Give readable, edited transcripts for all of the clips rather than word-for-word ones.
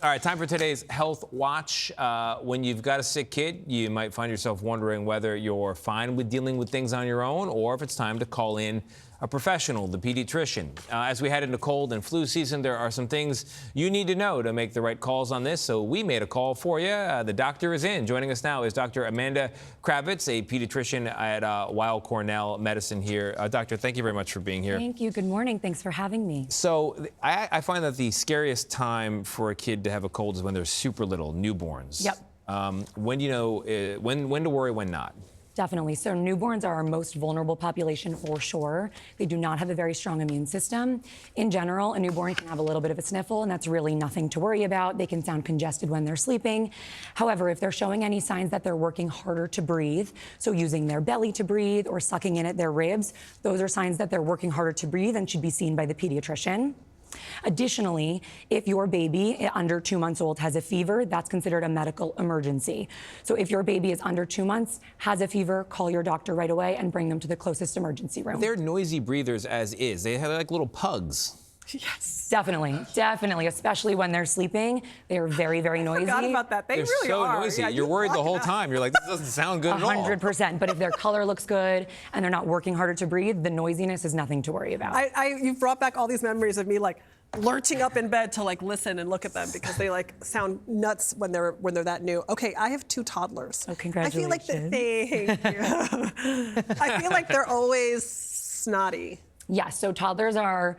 All right, time for today's Health Watch. When you've got a sick kid, you might find yourself wondering whether you're fine with dealing with things on your own or if it's time to call in a professional, the pediatrician. As we head into cold and flu season, there are some things you need to know to make the right calls on this, so we made a call for you. The doctor is in. Joining us now is Dr. Amanda Kravitz, a pediatrician at Weill Cornell Medicine here. Doctor, thank you very much for being here. Thank you. Good morning. Thanks for having me. So I find that the scariest time for a kid to have a cold is when they're super little, newborns. Yep. When do you know when to worry, when not? Definitely. So newborns are our most vulnerable population for sure. They do not have a very strong immune system. In general, a newborn can have a little bit of a sniffle, and that's really nothing to worry about. They can sound congested when they're sleeping. However, if they're showing any signs that they're working harder to breathe, so using their belly to breathe or sucking in at their ribs, those are signs that they're working harder to breathe and should be seen by the pediatrician. Additionally, if your baby under 2 months old has a fever, that's considered a medical emergency. So if your baby is under 2 months, has a fever, call your doctor right away and bring them to the closest emergency room. They're noisy breathers as is. They have like little pugs. Yes. Definitely, especially when they're sleeping. They are very, very noisy. I forgot about that. They're really so are. Noisy. Yeah, you're worried the whole time. You're like, this doesn't sound good at all. 100%. But if their color looks good and they're not working harder to breathe, the noisiness is nothing to worry about. You've brought back all these memories of me like lurching up in bed to like listen and look at them because they like sound nuts when they're that new. Okay, I have 2 toddlers. Oh, congratulations. I feel like thank you. I feel like they're always snotty. Yeah, so toddlers are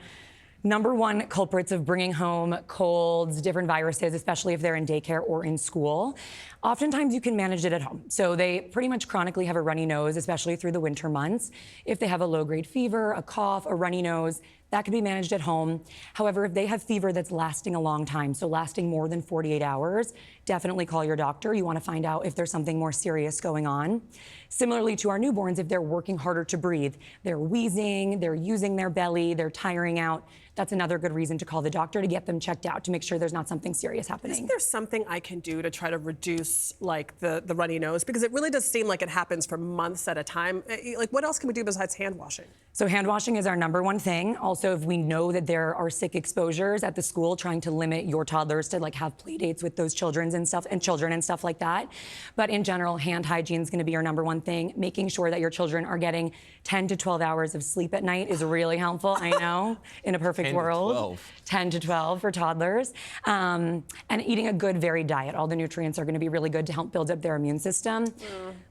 #1 culprits of bringing home colds, different viruses, especially if they're in daycare or in school. Oftentimes you can manage it at home. So they pretty much chronically have a runny nose, especially through the winter months. If they have a low-grade fever, a cough, a runny nose, that can be managed at home. However, if they have fever that's lasting a long time, so lasting more than 48 hours, definitely call your doctor. You want to find out if there's something more serious going on. Similarly to our newborns, if they're working harder to breathe, they're wheezing, they're using their belly, they're tiring out, that's another good reason to call the doctor to get them checked out to make sure there's not something serious happening. Isn't there something I can do to try to reduce like the runny nose? Because it really does seem like it happens for months at a time. Like what else can we do besides hand washing? So hand washing is our #1 thing. Also, if we know that there are sick exposures at the school, trying to limit your toddlers to like have play dates with those children and stuff like that. But in general, hand hygiene is going to be our #1 thing. Making sure that your children are getting 10 to 12 hours of sleep at night is really helpful. I know, in a perfect 10 world. to 12. 10 to 12 for toddlers. And eating a good varied diet. All the nutrients are going to be really good to help build up their immune system.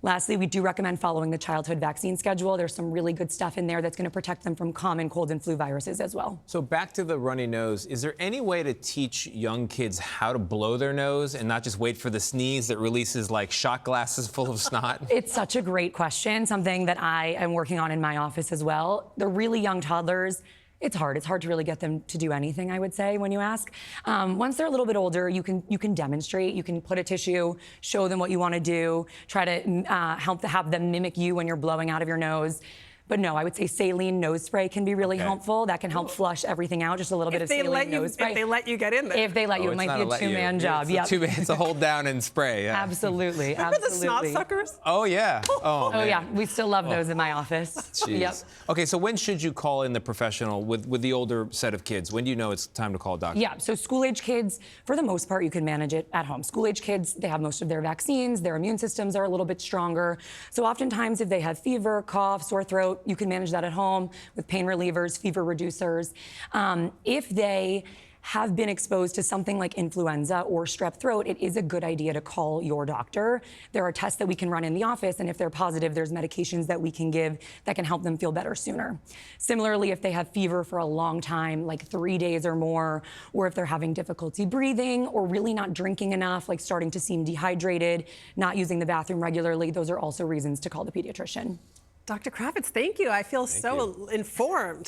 Lastly, we do recommend following the childhood vaccine schedule. There's some really good stuff in there that's going to protect them from common cold and flu viruses as well. So back to the runny nose, is there any way to teach young kids how to blow their nose and not just wait for the sneeze that releases like shot glasses full of snot? It's such a great question, something that I am working on in my office as well. The really young toddlers, it's hard. It's hard to really get them to do anything, I would say, when you ask. Once they're a little bit older, you can demonstrate. You can put a tissue, show them what you want to do, try to have them mimic you when you're blowing out of your nose. But no, I would say saline nose spray can be really helpful. That can help flush everything out, just a little bit of saline nose spray. If they let you get in there. If they let you, it might be a 2-man job. It's a hold down and spray. Yeah. Absolutely, Remember the snot suckers? Oh, yeah. Oh, man. Yeah. We still love those in my office. Jeez. Yep. Okay, so when should you call in the professional with the older set of kids? When do you know it's time to call a doctor? Yeah, so school-age kids, for the most part, you can manage it at home. School-age kids, they have most of their vaccines, their immune systems are a little bit stronger. So oftentimes, if they have fever, cough, sore throat, you can manage that at home with pain relievers, fever reducers. If they have been exposed to something like influenza or strep throat, it is a good idea to call your doctor. There are tests that we can run in the office, and if they're positive, there's medications that we can give that can help them feel better sooner. Similarly, if they have fever for a long time, like 3 days or more, or if they're having difficulty breathing or really not drinking enough, like starting to seem dehydrated, not using the bathroom regularly, those are also reasons to call the pediatrician. Dr. Kravitz, thank you. I feel so informed.